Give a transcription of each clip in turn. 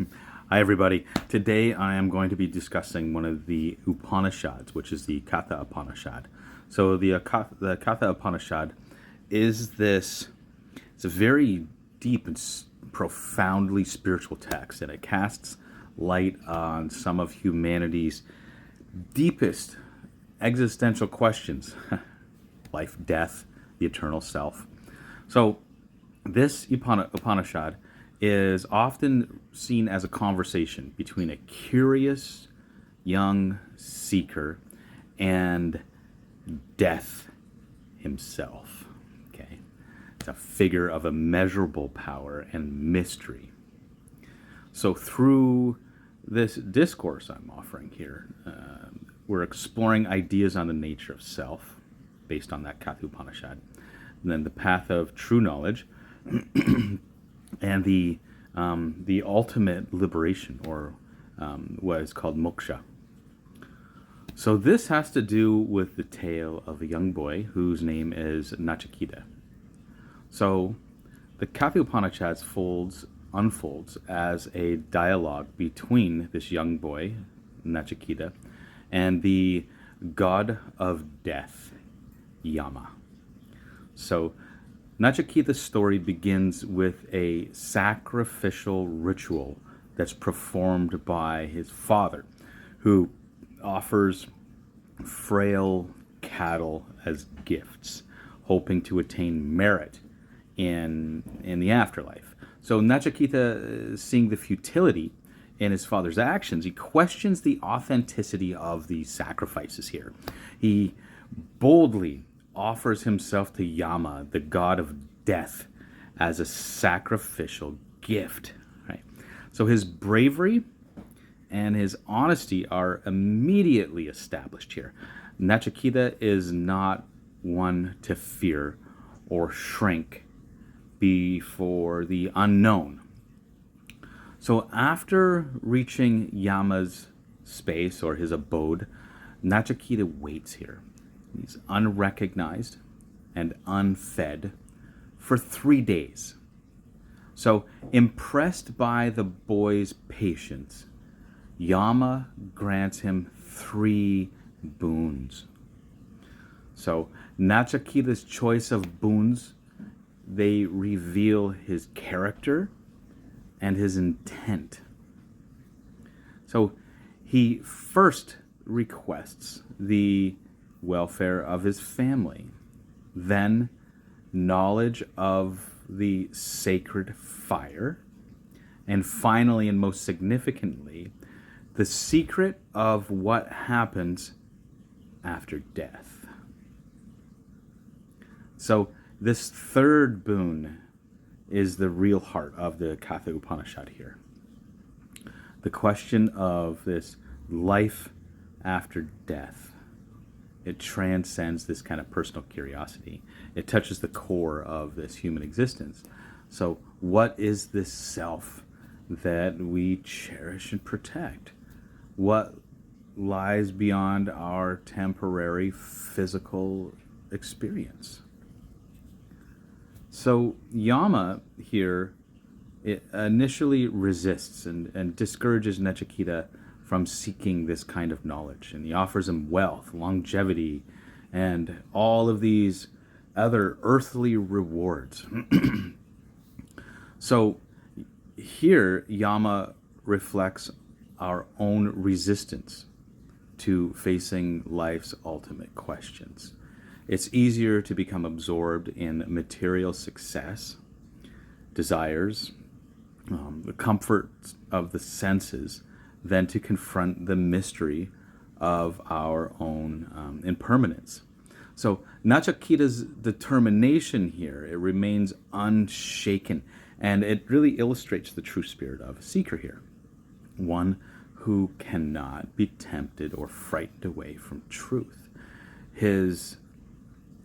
Hi, everybody. Today I am going to be discussing one of the Upanishads, which is the Katha Upanishad. So the Katha Upanishad is this, it's a very deep and profoundly spiritual text, and it casts light on some of humanity's deepest existential questions: life, death, the eternal self. So this Upanishad is often seen as a conversation between a curious young seeker and death himself. Okay, it's a figure of immeasurable power and mystery. So through this discourse I'm offering here, we're exploring ideas on the nature of self based on that Katha Upanishad, and then the path of true knowledge, and the ultimate liberation, or what is called moksha. So this has to do with the tale of a young boy whose name is Nachiketa. So the Katha Upanishad unfolds as a dialogue between this young boy, Nachiketa, and the god of death, Yama. So Nachiketa's story begins with a sacrificial ritual that's performed by his father, who offers frail cattle as gifts, hoping to attain merit in the afterlife. So Nachiketa, seeing the futility in his father's actions, he questions the authenticity of these sacrifices here. He boldly offers himself to Yama, the god of death, as a sacrificial gift. Right? So his bravery and his honesty are immediately established here. Nachiketa is not one to fear or shrink before the unknown. So after reaching Yama's space, or his abode, Nachiketa waits here. He's unrecognized and unfed for 3 days. So, impressed by the boy's patience, Yama grants him 3 boons. So, Nachiketa's choice of boons, they reveal his character and his intent. So, he first requests the welfare of his family, then knowledge of the sacred fire, and finally, and most significantly, the secret of what happens after death. So this third boon is the real heart of the Katha Upanishad here. The question of this life after death. It transcends this kind of personal curiosity. It touches the core of this human existence. So what is this self that we cherish and protect? What lies beyond our temporary physical experience? So Yama here, it initially resists and discourages Nachiketa from seeking this kind of knowledge, and he offers him wealth, longevity, and all of these other earthly rewards. So here Yama reflects our own resistance to facing life's ultimate questions. It's easier to become absorbed in material success, desires, the comfort of the senses, than to confront the mystery of our own impermanence. So Nachiketa's determination here, it remains unshaken, and it really illustrates the true spirit of a seeker here, one who cannot be tempted or frightened away from truth. His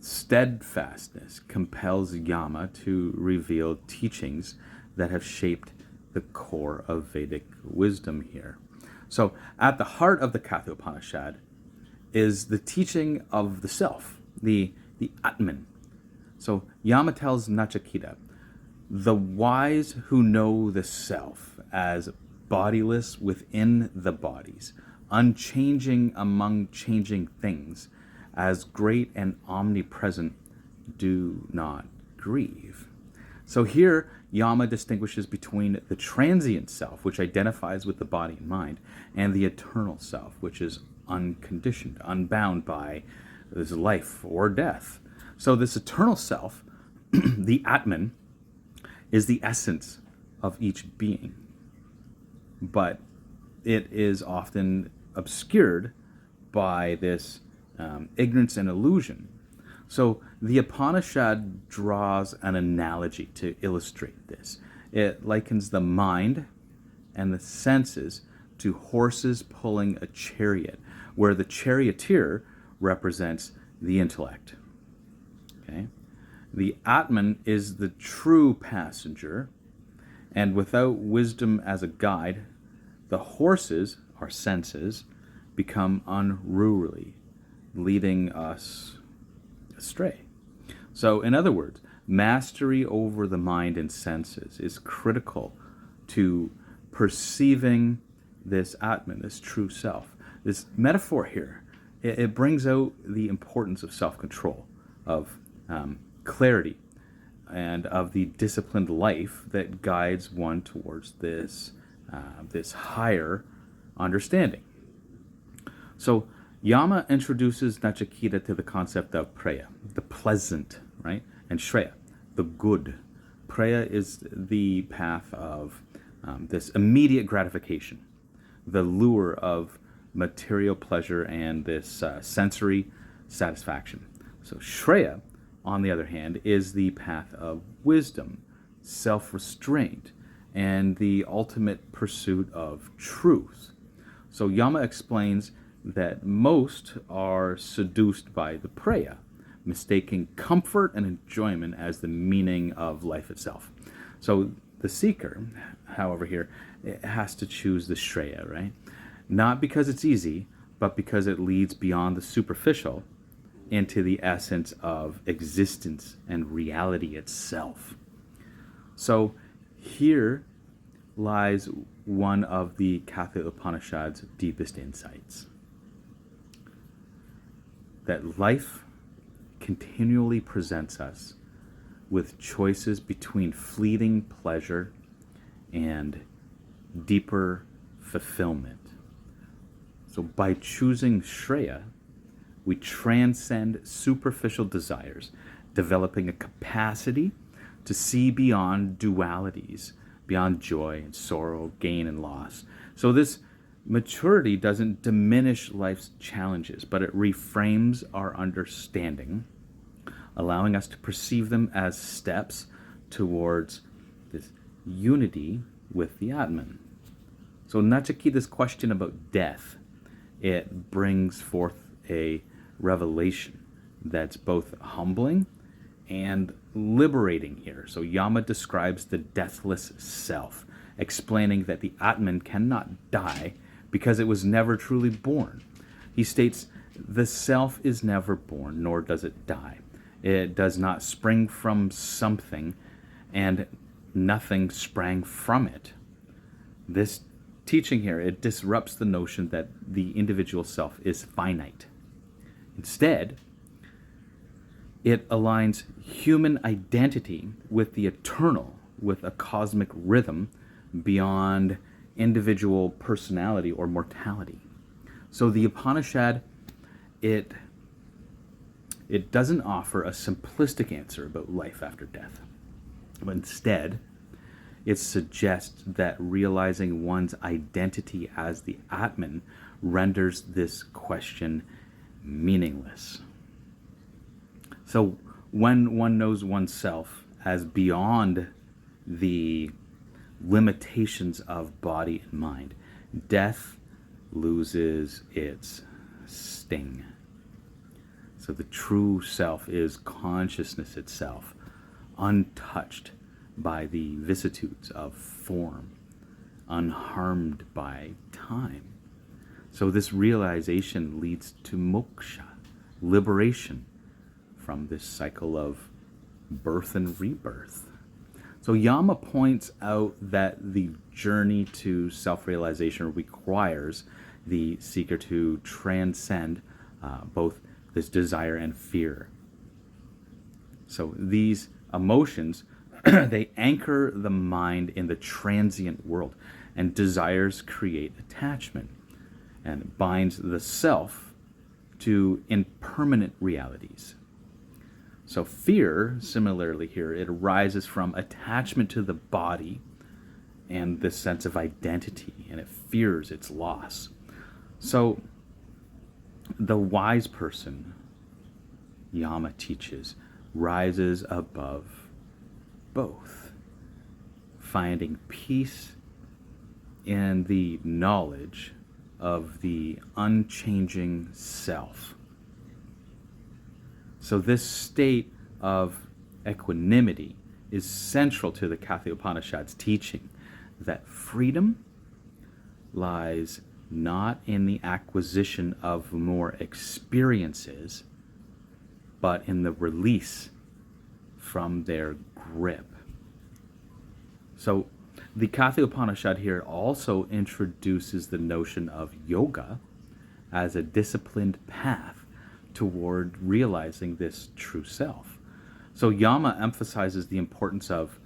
steadfastness compels Yama to reveal teachings that have shaped the core of Vedic wisdom here. So at the heart of the Katha Upanishad is the teaching of the self, the Atman. So Yama tells Nachiketa, the wise who know the self as bodiless within the bodies, unchanging among changing things, as great and omnipresent, do not grieve. So here, Yama distinguishes between the transient self, which identifies with the body and mind, and the eternal self, which is unconditioned, unbound by this life or death. So this eternal self, the Atman, is the essence of each being, but it is often obscured by this ignorance and illusion. So the Upanishad draws an analogy to illustrate this. It likens the mind and the senses to horses pulling a chariot, where the charioteer represents the intellect. Okay? The Atman is the true passenger, and without wisdom as a guide, the horses, our senses, become unruly, leading us astray. So, in other words, mastery over the mind and senses is critical to perceiving this Atman, this true self. This metaphor here, it brings out the importance of self-control, of clarity, and of the disciplined life that guides one towards this higher understanding. So Yama introduces Nachiketa to the concept of Preya, the pleasant, right? And Shreya, the good. Preya is the path of this immediate gratification, the lure of material pleasure and this sensory satisfaction. So Shreya, on the other hand, is the path of wisdom, self-restraint, and the ultimate pursuit of truth. So Yama explains that most are seduced by the Preya, mistaking comfort and enjoyment as the meaning of life itself. So the seeker, however, here, it has to choose the Shreya, right? Not because it's easy, but because it leads beyond the superficial into the essence of existence and reality itself. So here lies one of the Katha Upanishad's deepest insights. That life continually presents us with choices between fleeting pleasure and deeper fulfillment. So by choosing Shreya, we transcend superficial desires, developing a capacity to see beyond dualities, beyond joy and sorrow, gain and loss. So this maturity doesn't diminish life's challenges, but it reframes our understanding, allowing us to perceive them as steps towards this unity with the Atman. So Nachiketa's question about death, it brings forth a revelation that's both humbling and liberating here. So Yama describes the deathless self, explaining that the Atman cannot die because it was never truly born. He states, the self is never born, nor does it die. It does not spring from something, and nothing sprang from it. This teaching here, it disrupts the notion that the individual self is finite. Instead, it aligns human identity with the eternal, with a cosmic rhythm beyond individual personality or mortality. So the Upanishad, it doesn't offer a simplistic answer about life after death, but instead, it suggests that realizing one's identity as the Atman renders this question meaningless. So when one knows oneself as beyond the limitations of body and mind, death loses its sting. So the true self is consciousness itself, untouched by the vicissitudes of form, unharmed by time. So this realization leads to moksha, liberation from this cycle of birth and rebirth. So Yama points out that the journey to self-realization requires the seeker to transcend both this desire and fear. So these emotions, they anchor the mind in the transient world, and desires create attachment and binds the self to impermanent realities. So fear, similarly here, it arises from attachment to the body and this sense of identity, and it fears its loss. So the wise person, Yama teaches, rises above both, finding peace in the knowledge of the unchanging self. So this state of equanimity is central to the Katha Upanishad's teaching that freedom lies not in the acquisition of more experiences, but in the release from their grip. So the Katha Upanishad here also introduces the notion of yoga as a disciplined path toward realizing this true self. So Yama emphasizes the importance of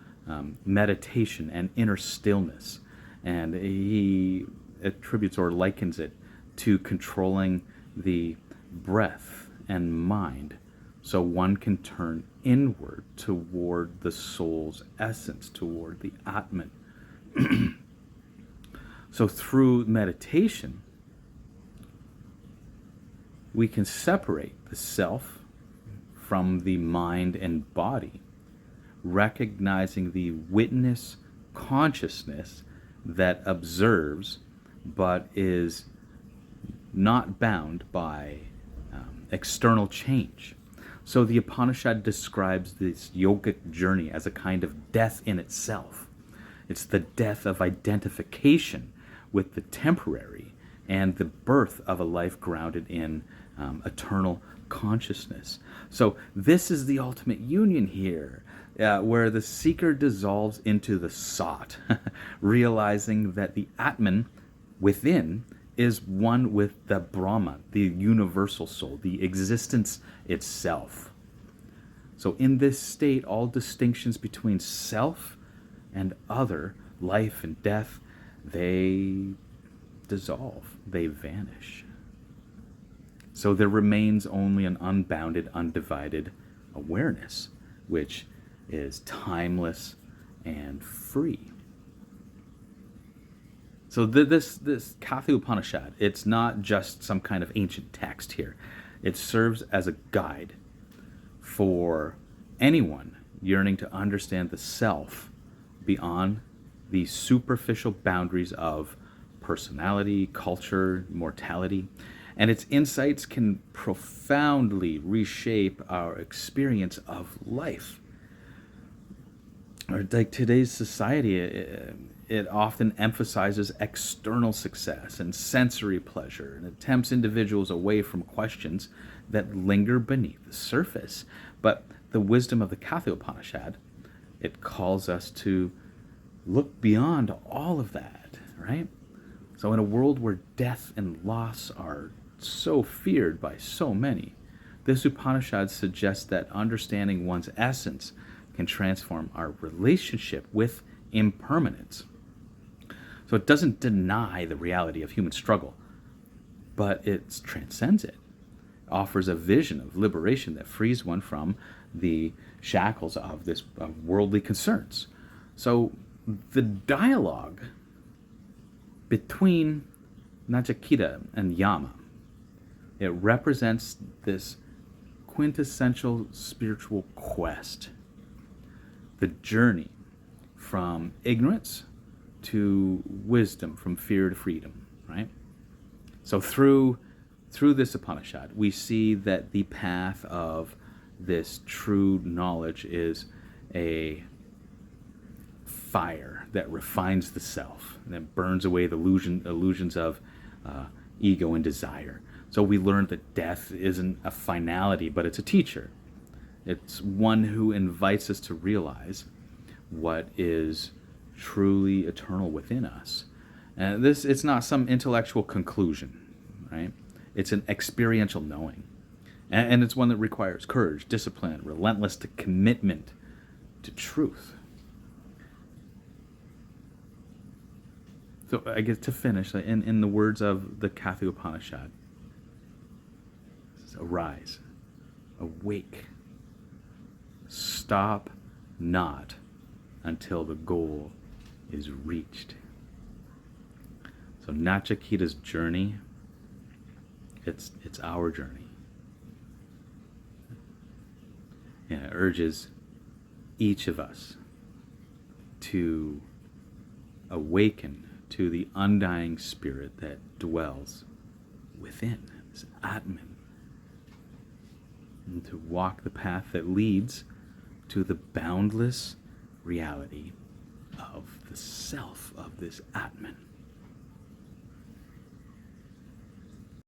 meditation and inner stillness, and he attributes or likens it to controlling the breath and mind, so one can turn inward toward the soul's essence, toward the Atman. So through meditation, we can separate the self from the mind and body, recognizing the witness consciousness that observes but is not bound by external change. So the Upanishad describes this yogic journey as a kind of death in itself. It's the death of identification with the temporary and the birth of a life grounded in eternal consciousness. So this is the ultimate union here, where the seeker dissolves into the sought, realizing that the Atman within is one with the Brahma, the universal soul, the existence itself. So in this state, all distinctions between self and other, life and death, they dissolve, they vanish. So there remains only an unbounded, undivided awareness, which is timeless and free. So this Katha Upanishad, it's not just some kind of ancient text here. It serves as a guide for anyone yearning to understand the self beyond the superficial boundaries of personality, culture, mortality. And its insights can profoundly reshape our experience of life. Or like today's society, it often emphasizes external success and sensory pleasure and tempts individuals away from questions that linger beneath the surface. But the wisdom of the Katha Upanishad, it calls us to look beyond all of that, right? So in a world where death and loss are so feared by so many, this Upanishad suggests that understanding one's essence can transform our relationship with impermanence. So it doesn't deny the reality of human struggle, but it transcends it. It offers a vision of liberation that frees one from the shackles of worldly concerns. So the dialogue between Nachiketa and Yama, it represents this quintessential spiritual quest, the journey from ignorance to wisdom, from fear to freedom, right? So through this Upanishad, we see that the path of this true knowledge is a fire that refines the self and that burns away the illusions of ego and desire. So we learn that death isn't a finality, but it's a teacher. It's one who invites us to realize what is truly eternal within us. And this, it's not some intellectual conclusion, right? It's an experiential knowing. And it's one that requires courage, discipline, relentless commitment to truth. So I guess to finish, in the words of the Katha Upanishad, arise, awake, stop not until the goal is reached. So Nachiketa's journey, it's our journey. And it urges each of us to awaken to the undying spirit that dwells within, this Atman, and to walk the path that leads to the boundless reality of the self of this Atman.